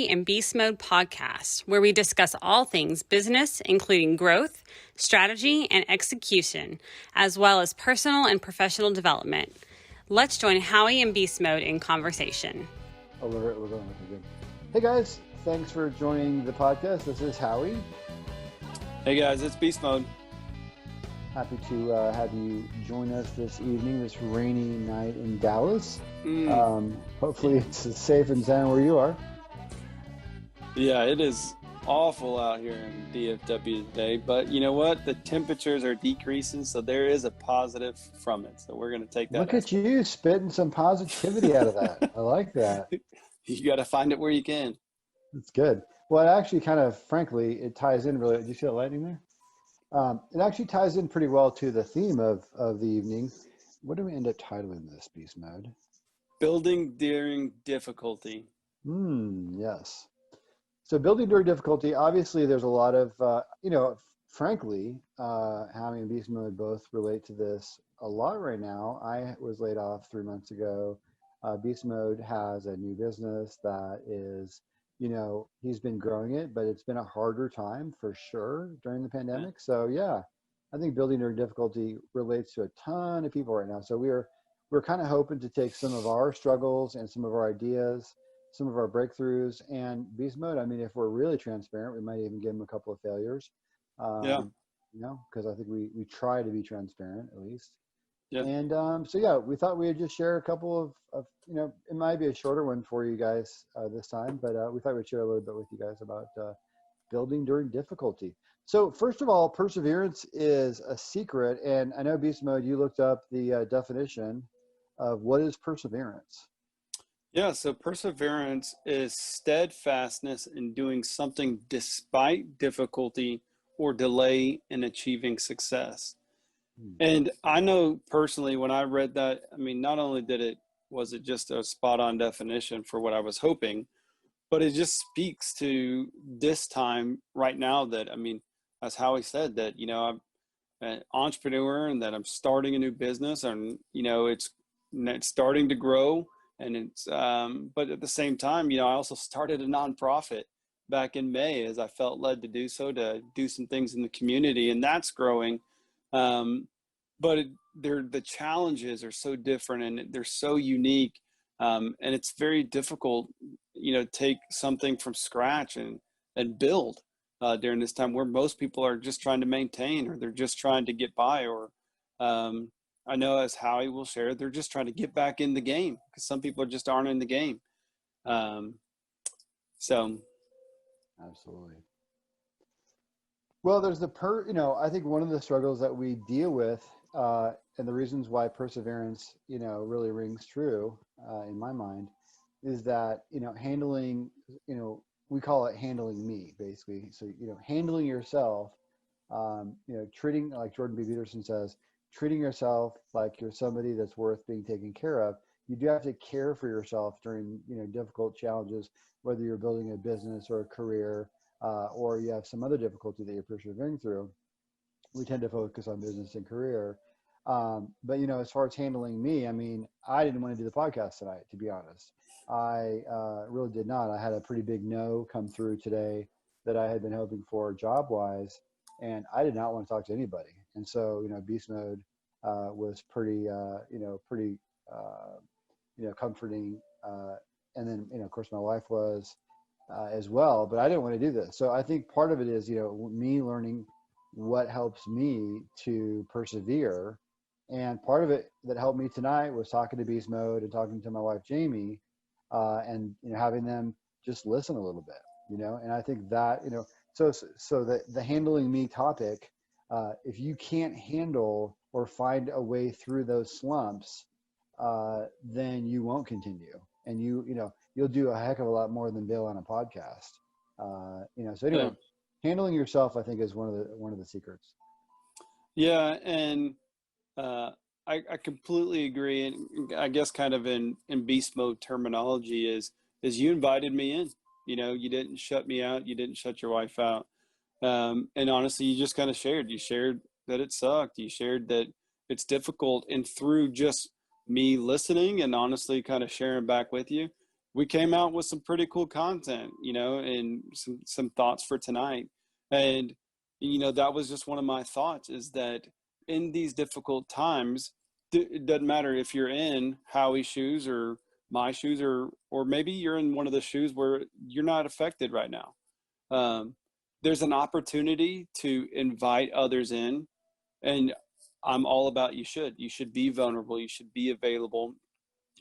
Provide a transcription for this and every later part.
Howie and Beastmode podcast, where we discuss all things business, including growth, strategy, and execution, as well as personal and professional development. Let's join Howie and Beastmode in conversation. Oh, we're going. Okay, good. Hey guys, thanks for joining the podcast. This is Howie. Hey guys, it's Beastmode. Happy to have you join us this evening, this rainy night in Dallas. Hopefully it's safe and sound where you are. Yeah, it is awful out here in DFW today, but you know what? The temperatures are decreasing, so there is a positive from it. So we're going to take that. Look at you spitting some positivity out of that. I like that. You got to find it where you can. That's good. Well, it actually kind of, frankly, it ties in really. Do you see the lightning there? It actually ties in pretty well to the theme of the evening. What do we end up titling this, Beastmode? Building during difficulty. Yes. So building during difficulty, obviously there's a lot of, frankly, Howie and Beastmode both relate to this a lot right now. I was laid off 3 months ago. Beastmode has a new business that is, he's been growing it, but it's been a harder time for sure during the pandemic. So yeah, I think building during difficulty relates to a ton of people right now. So we're kind of hoping to take some of our struggles and some of our ideas, some of our breakthroughs, and Beastmode, I mean, if we're really transparent, we might even give them a couple of failures. Because I think we try to be transparent at least. Yeah. And we thought we would just share a couple of it might be a shorter one for you guys this time, but we thought we'd share a little bit with you guys about building during difficulty. So first of all, perseverance is a secret. And I know, Beastmode, you looked up the definition of what is perseverance. Yeah, so perseverance is steadfastness in doing something despite difficulty or delay in achieving success. And I know personally when I read that, I mean, not only was it just a spot on definition for what I was hoping, but it just speaks to this time right now that, I mean, as Howie said, that, I'm an entrepreneur and that I'm starting a new business and, it's starting to grow. And it's, but at the same time, I also started a nonprofit back in May as I felt led to do so, to do some things in the community, and that's growing. But the challenges are so different and they're so unique. And it's very difficult, take something from scratch and build during this time where most people are just trying to maintain, or they're just trying to get by, or I know, as Howie will share, they're just trying to get back in the game because some people just aren't in the game. Absolutely. Well, there's I think one of the struggles that we deal with, and the reasons why perseverance, really rings true in my mind, is that, handling, we call it handling me, basically. So, handling yourself, treating, like Jordan B. Peterson says, treating yourself like you're somebody that's worth being taken care of. You do have to care for yourself during, difficult challenges, whether you're building a business or a career, or you have some other difficulty that you're persevering through. We tend to focus on business and career. But, as far as handling me, I mean, I didn't want to do the podcast tonight, to be honest. I really did not. I had a pretty big no come through today that I had been hoping for job-wise, and I did not want to talk to anybody. And so, Beastmode was pretty comforting. And then, of course, my wife was as well, but I didn't want to do this. So I think part of it is, me learning what helps me to persevere. And part of it that helped me tonight was talking to Beastmode and talking to my wife, Jamie, and, having them just listen a little bit, and I think that, so the handling me topic, if you can't handle or find a way through those slumps, then you won't continue, and you'll do a heck of a lot more than bail on a podcast. So anyway, handling yourself, I think, is one of the secrets. Yeah, and I completely agree, and I guess kind of in beast mode terminology is you invited me in. You didn't shut me out. You didn't shut your wife out. And honestly, you just kind of shared. You shared that it sucked. You shared that it's difficult. And through just me listening and honestly kind of sharing back with you, we came out with some pretty cool content, and some thoughts for tonight. And, that was just one of my thoughts, is that in these difficult times, it doesn't matter if you're in Howie's shoes or my shoes, or maybe you're in one of the shoes where you're not affected right now. There's an opportunity to invite others in, and I'm all about you should be vulnerable, you should be available,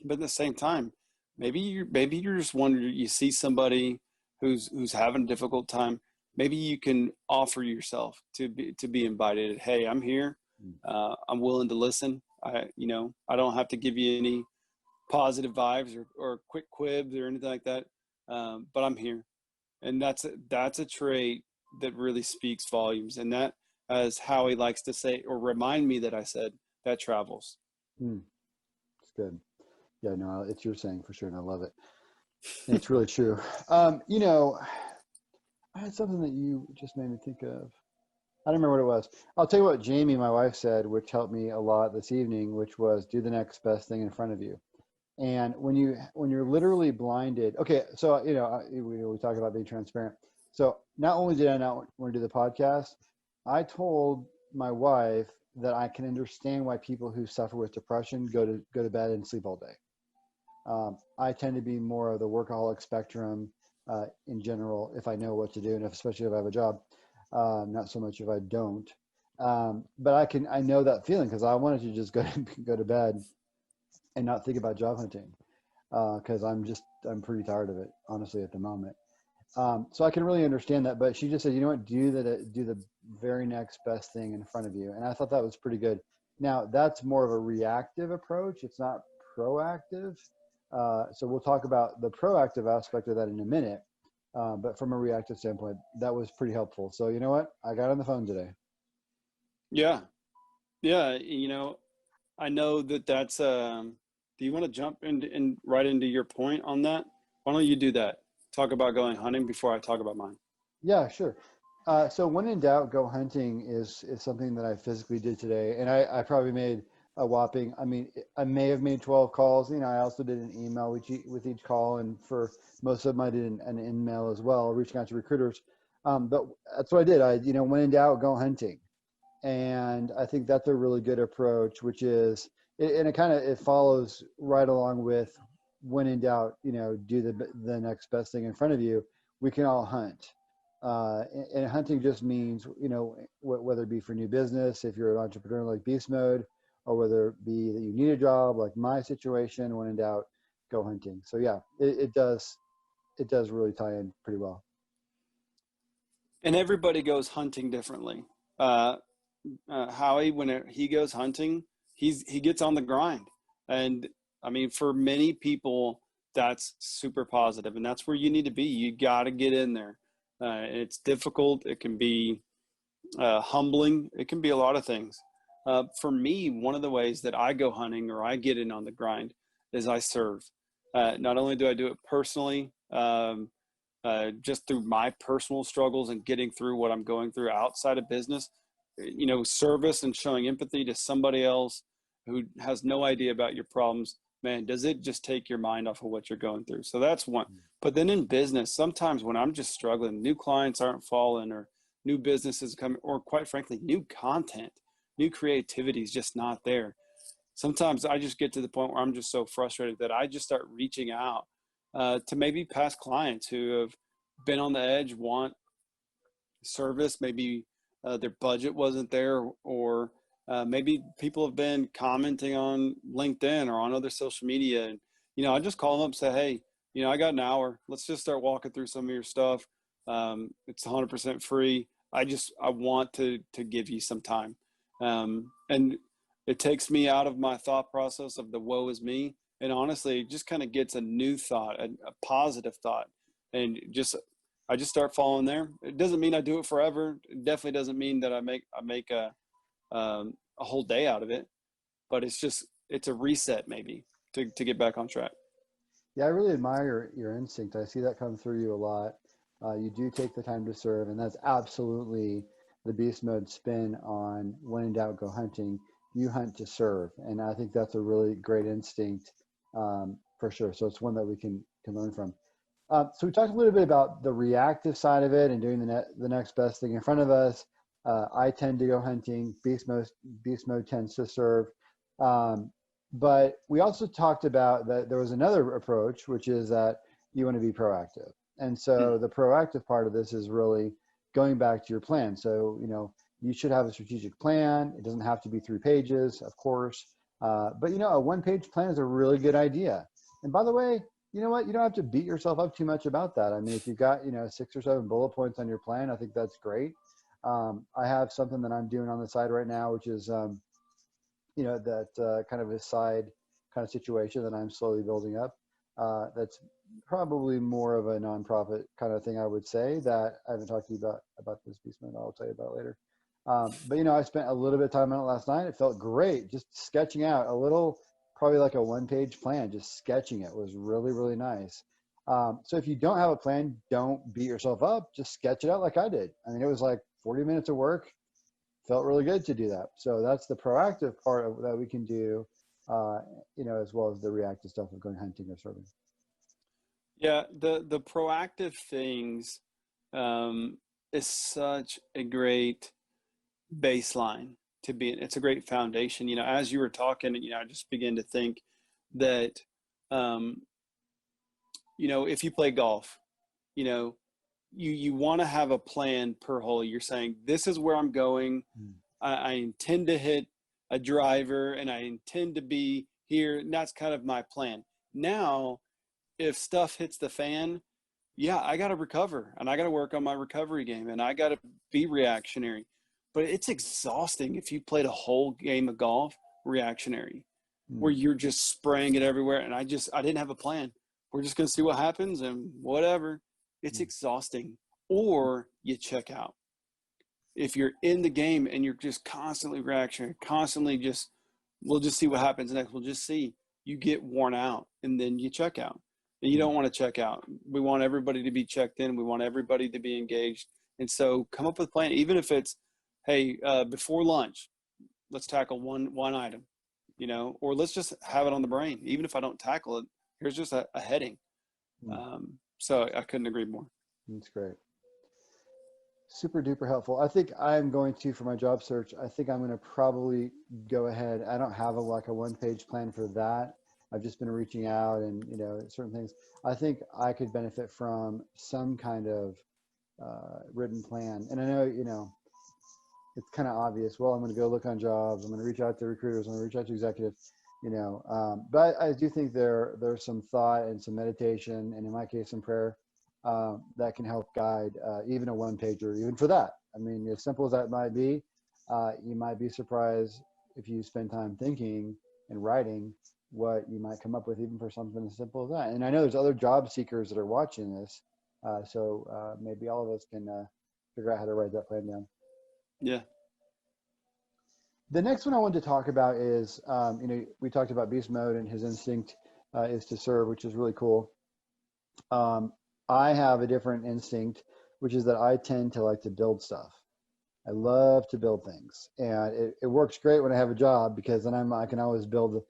but at the same time, maybe you're just wondering, you see somebody who's having a difficult time, maybe you can offer yourself to be invited. Hey, I'm here. I'm willing to listen. I don't have to give you any positive vibes or quick quibs or anything like that. But I'm here. And that's a trait that really speaks volumes. And that, as Howie likes to say, or remind me that I said, that travels. It's good. Yeah, no, it's your saying for sure, and I love it. And it's really true. I had something that you just made me think of. I don't remember what it was. I'll tell you what Jamie, my wife, said, which helped me a lot this evening, which was do the next best thing in front of you. And when you're literally blinded, okay, so we talk about being transparent. So not only did I not want to do the podcast, I told my wife that I can understand why people who suffer with depression go to bed and sleep all day. I tend to be more of the workaholic spectrum in general, if I know what to do, and especially if I have a job. Not so much if I don't. But I know that feeling, because I wanted to just go to bed and not think about job hunting, because I'm pretty tired of it, honestly, at the moment. So I can really understand that. But she just said, you know what, do the very next best thing in front of you. And I thought that was pretty good. Now, that's more of a reactive approach. It's not proactive. So we'll talk about the proactive aspect of that in a minute. But from a reactive standpoint, that was pretty helpful. So you know what? I got on the phone today. Yeah. Yeah. I know that's, do you want to jump right into your point on that? Why don't you do that? Talk about going hunting before I talk about mine. Yeah, sure. So when in doubt, go hunting is something that I physically did today. And I probably made a whopping, I may have made 12 calls. I also did an email with each call. And for most of them, I did an email as well, reaching out to recruiters. But that's what I did. When in doubt, go hunting. And I think that's a really good approach, which is, and it follows right along with when in doubt, do the next best thing in front of you. We can all hunt. And hunting just means, whether it be for new business, if you're an entrepreneur like Beastmode, or whether it be that you need a job like my situation, when in doubt, go hunting. So yeah, it does really tie in pretty well. And everybody goes hunting differently. Howie, when he goes hunting, he gets on the grind. And for many people, that's super positive, and that's where you need to be. You got to get in there. It's difficult. It can be humbling. It can be a lot of things. For me, one of the ways that I go hunting or I get in on the grind is I serve. Not only do I do it personally, just through my personal struggles and getting through what I'm going through outside of business, service and showing empathy to somebody else who has no idea about your problems, man, does it just take your mind off of what you're going through? So that's one. But then in business, sometimes when I'm just struggling, new clients aren't falling, or new businesses coming, or quite frankly, new content, new creativity is just not there. Sometimes I just get to the point where I'm just so frustrated that I just start reaching out to maybe past clients who have been on the edge, want service, maybe their budget wasn't there, or maybe people have been commenting on LinkedIn or on other social media. And, I just call them up and say, hey, I got an hour. Let's just start walking through some of your stuff. It's 100% free. I want to give you some time. And it takes me out of my thought process of the woe is me. And honestly, it just kind of gets a new thought, a positive thought. And I just start following there. It doesn't mean I do it forever. It definitely doesn't mean that I make a whole day out of it, but it's a reset maybe to get back on track. Yeah, I really admire your instinct. I see that come through you a lot. You do take the time to serve, and that's absolutely the beast mode spin on when in doubt, go hunting. You hunt to serve, and I think that's a really great instinct for sure. So it's one that we can can learn from. So we talked a little bit about the reactive side of it and doing the next best thing in front of us. I tend to go hunting. Beast mode tends to serve. But we also talked about that there was another approach, which is that you want to be proactive. And so the proactive part of this is really going back to your plan. So, you should have a strategic plan. It doesn't have to be 3 pages, of course. But, a 1-page plan is a really good idea. And by the way, you know what? You don't have to beat yourself up too much about that. I mean, if you've got, 6 or 7 bullet points on your plan, I think that's great. I have something that I'm doing on the side right now, which is, that kind of a side kind of situation that I'm slowly building up. That's probably more of a nonprofit kind of thing, I would say, that I haven't talked to you about this Beastmode. I'll tell you about later. But I spent a little bit of time on it last night. It felt great, just sketching out a little, probably like a 1-page plan. Just sketching it was really, really nice. So if you don't have a plan, don't beat yourself up. Just sketch it out like I did. I mean, it was like 40 minutes of work. Felt really good to do that. So that's the proactive part of that we can do, as well as the reactive stuff of going hunting or serving. Yeah, the proactive things is such a great baseline to be in. It's a great foundation. As you were talking, I just began to think that, if you play golf, you want to have a plan per hole. You're saying, this is where I'm going. I intend to hit a driver and I intend to be here. And that's kind of my plan. Now, if stuff hits the fan, yeah, I got to recover and I got to work on my recovery game and I got to be reactionary. But it's exhausting if you played a whole game of golf reactionary, where you're just spraying it everywhere. And I didn't have a plan. We're just going to see what happens and whatever. It's exhausting. Or you check out. If you're in the game and you're just constantly reactionary, we'll just see what happens next. We'll just see. You get worn out and then you check out. And you don't want to check out. We want everybody to be checked in. We want everybody to be engaged. And so come up with a plan, even if it's, hey, before lunch, let's tackle one item, or let's just have it on the brain. Even if I don't tackle it, here's just a heading. So I couldn't agree more. That's great. Super duper helpful. I think I'm going to, for my job search, I think I'm going to probably go ahead. I don't have a 1-page plan for that. I've just been reaching out and, certain things. I think I could benefit from some kind of written plan. And I know, it's kind of obvious. Well, I'm going to go look on jobs. I'm going to reach out to recruiters. I'm going to reach out to executives, but I do think there's some thought and some meditation, and in my case, some prayer, that can help guide even a 1-pager, even for that. I mean, as simple as that might be, you might be surprised if you spend time thinking and writing what you might come up with, even for something as simple as that. And I know there's other job seekers that are watching this, so maybe all of us can figure out how to write that plan down. Yeah. The next one I wanted to talk about is, we talked about Beast Mode and his instinct is to serve, which is really cool. I have a different instinct, which is that I tend to like to build stuff. I love to build things, and it works great when I have a job, because then I can always build,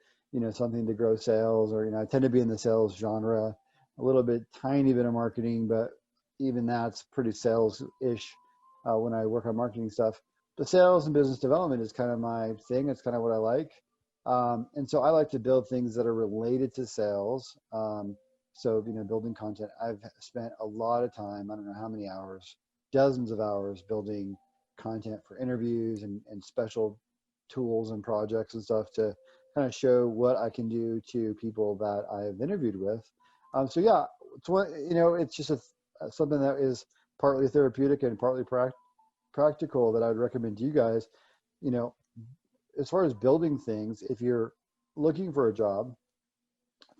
something to grow sales, or, I tend to be in the sales genre, a little bit, tiny bit of marketing, but even that's pretty sales-ish when I work on marketing stuff. The sales and business development is kind of my thing. It's kind of what I like. And so I like to build things that are related to sales. So, building content. I've spent a lot of time, I don't know how many hours, dozens of hours building content for interviews and special tools and projects and stuff to kind of show what I can do to people that I've interviewed with. So yeah, it's just something that is partly therapeutic and partly practical that I would recommend to you guys. As far as building things, if you're looking for a job,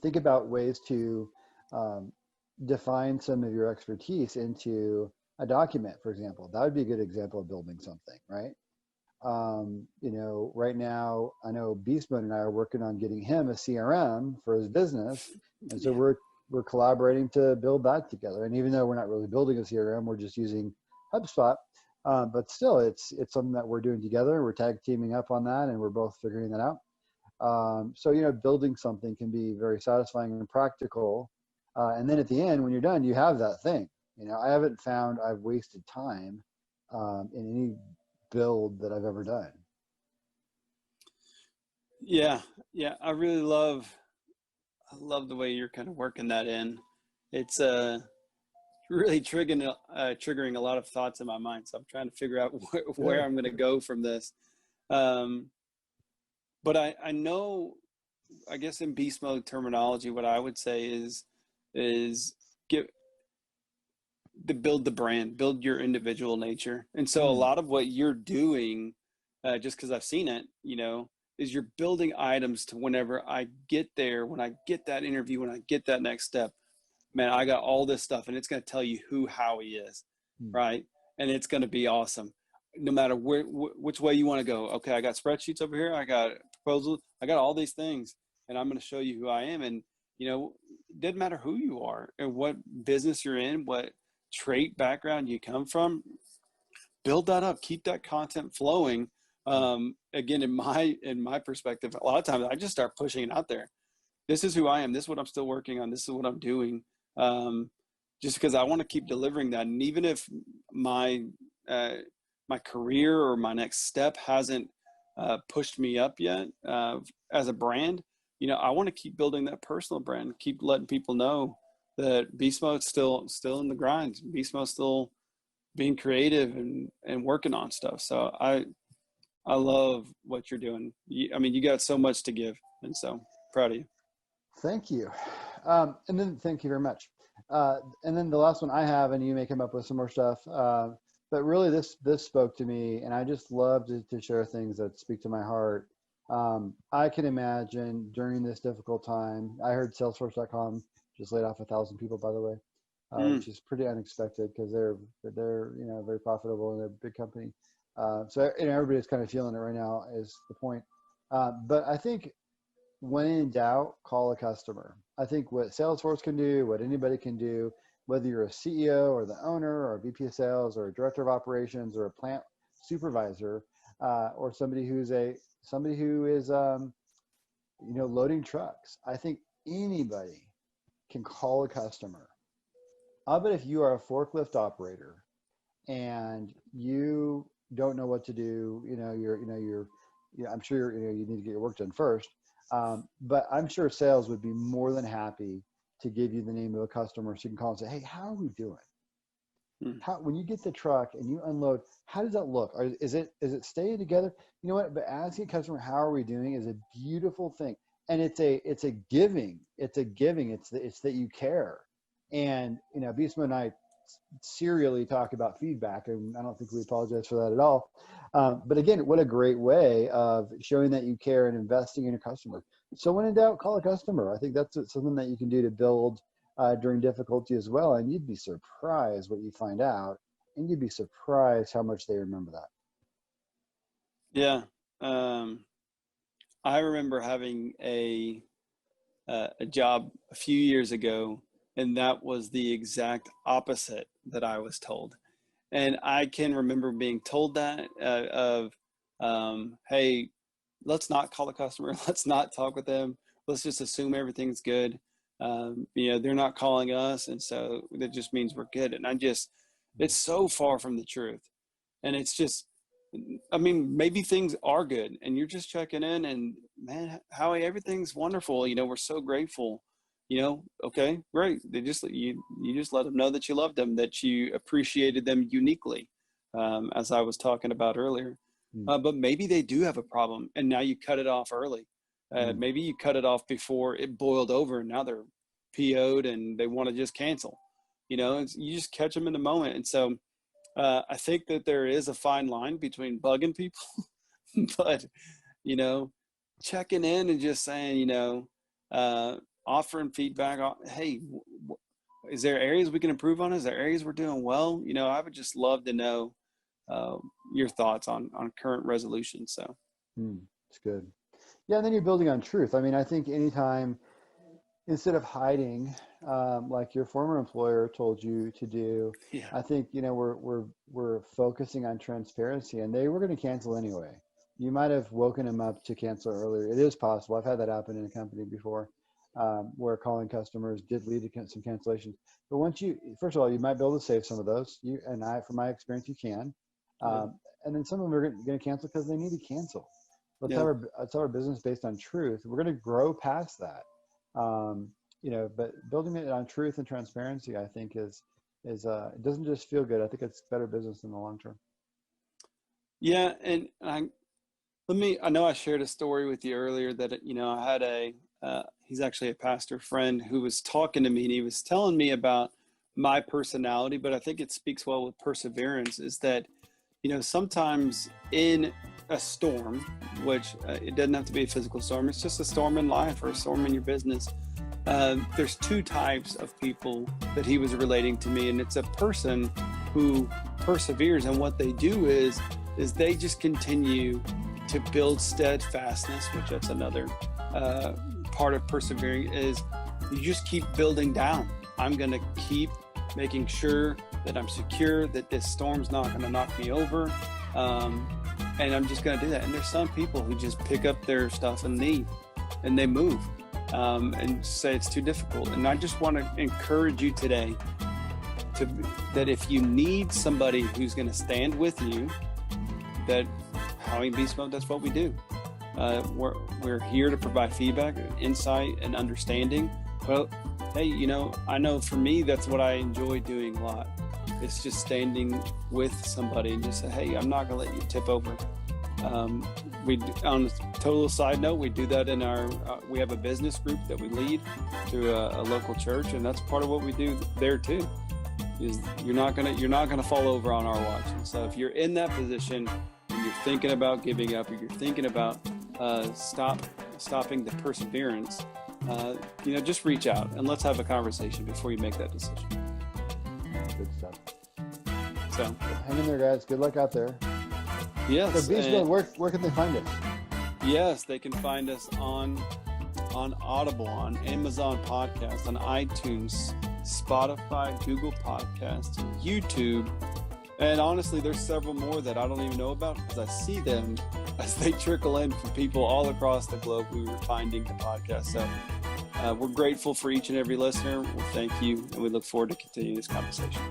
think about ways to define some of your expertise into a document, for example. That would be a good example of building something, right? Right now, I know Beastmode and I are working on getting him a CRM for his business. And so we're collaborating to build that together. And even though we're not really building a CRM, we're just using HubSpot. But still, it's something that we're doing together. We're tag teaming up on that, and we're both figuring that out. So, building something can be very satisfying and practical. And then at the end, when you're done, you have that thing. I haven't found I've wasted time in any build that I've ever done. Yeah, yeah, I love the way you're kind of working that in. It's really triggering a lot of thoughts in my mind. So I'm trying to figure out where Good. I'm going to go from this. Um, but I know, I guess in beast mode terminology, what I would say is give build the brand, build your individual nature. And so a Hmm. lot of what you're doing, just because I've seen it, is you're building items to whenever I get there, when I get that interview, when I get that next step, man, I got all this stuff and it's going to tell you who Howie is, Hmm. right? And it's going to be awesome. No matter which way you want to go. Okay, I got spreadsheets over here. I got proposals. I got all these things, and I'm going to show you who I am. And it doesn't matter who you are and what business you're in, what trait background you come from. Build that up. Keep that content flowing. Again, in my perspective, a lot of times I just start pushing it out there. This is who I am. This is what I'm still working on. This is what I'm doing. Um, just because I want to keep delivering that. And even if my my career or my next step hasn't pushed me up yet as a brand, I want to keep building that personal brand. Keep letting people know that Beast Mode's still in the grind. Beast Mode's still being creative and working on stuff. So I love what you're doing. I mean, you got so much to give, and so proud of you. Thank you. And then thank you very much. And then the last one I have, and you may come up with some more stuff. But really, this spoke to me, and I just love to share things that speak to my heart. I can imagine during this difficult time. I heard Salesforce.com just laid off 1,000 people, by the way, Mm, which is pretty unexpected because they're very profitable and they're a big company. So everybody's kind of feeling it right now is the point. But I think when in doubt, call a customer. I think what Salesforce can do, what anybody can do, whether you're a CEO or the owner or a VP of sales or a director of operations or a plant supervisor, or somebody who is loading trucks. I think anybody can call a customer. I bet if you are a forklift operator and you don't know what to do, I'm sure you need to get your work done first. But I'm sure sales would be more than happy to give you the name of a customer so you can call and say, hey, how are we doing? mm. When you get the truck and you unload, how does that look? Is it staying together? You know what? But asking a customer how are we doing is a beautiful thing, and it's a giving. It's that you care. And Beastman and I serially talk about feedback, and I don't think we apologize for that at all. But again, what a great way of showing that you care and investing in your customer. So when in doubt, call a customer. I think that's something that you can do to build during difficulty as well. And you'd be surprised what you find out, and you'd be surprised how much they remember that. Yeah. Um, I remember having a job a few years ago, and that was the exact opposite that I was told. And I can remember being told that hey, let's not call the customer, let's not talk with them, let's just assume everything's good. They're not calling us, and so that just means we're good. And it's so far from the truth. And it's just, I mean, maybe things are good and you're just checking in, and man, Howie, everything's wonderful. We're so grateful. Okay, great. You just let them know that you loved them, that you appreciated them uniquely, as I was talking about earlier. Mm, But maybe they do have a problem, and now you cut it off early. mm, Maybe you cut it off before it boiled over, and now they're PO'd and they want to just cancel. You just catch them in the moment, and so I think that there is a fine line between bugging people, but you know, checking in and just saying, uh, offering feedback. Hey, is there areas we can improve on? Is there areas we're doing well? I would just love to know uh, your thoughts on current resolutions. So, it's good. Yeah, and then you're building on truth. I mean, I think anytime instead of hiding, like your former employer told you to do, yeah, I think we're focusing on transparency, and they were going to cancel anyway. You might have woken them up to cancel earlier. It is possible. I've had that happen in a company before. where calling customers did lead to some cancellations. But first of all, you might be able to save some of those. From my experience, you can. And then some of them are going to cancel because they need to cancel. Let's have our business based on truth. We're going to grow past that. But building it on truth and transparency, I think it doesn't just feel good. I think it's better business in the long term. Yeah. And I know I shared a story with you earlier that, I had he's actually a pastor friend who was talking to me, and he was telling me about my personality, but I think it speaks well with perseverance, is that, sometimes in a storm, which it doesn't have to be a physical storm, it's just a storm in life or a storm in your business. There's two types of people that he was relating to me, and it's a person who perseveres, and what they do is they just continue to build steadfastness, which that's another part of persevering, is you just keep building down. I'm going to keep making sure that I'm secure, that this storm's not going to knock me over. And I'm just going to do that. And there's some people who just pick up their stuff and leave, and they move and say it's too difficult. And I just want to encourage you today that if you need somebody who's going to stand with you, that Howie and Beastmode, that's what we do. We're here to provide feedback, insight, and understanding. Well, hey, I know for me, that's what I enjoy doing a lot. It's just standing with somebody and just say, hey, I'm not going to let you tip over. On a total side note, we do that in we have a business group that we lead through a local church, and that's part of what we do there too. Is you're not gonna fall over on our watch. And so if you're in that position and you're thinking about giving up, or you're thinking about stopping the perseverance, just reach out and let's have a conversation before you make that decision. Good stuff. So hang in there, guys. Good luck out there. Yes. So Beastmode, where can they find us? Yes, they can find us on Audible, on Amazon Podcast, on iTunes, Spotify, Google Podcasts, YouTube, and honestly, there's several more that I don't even know about because I see them as they trickle in from people all across the globe who are finding the podcast. So we're grateful for each and every listener. Well, thank you, and we look forward to continuing this conversation.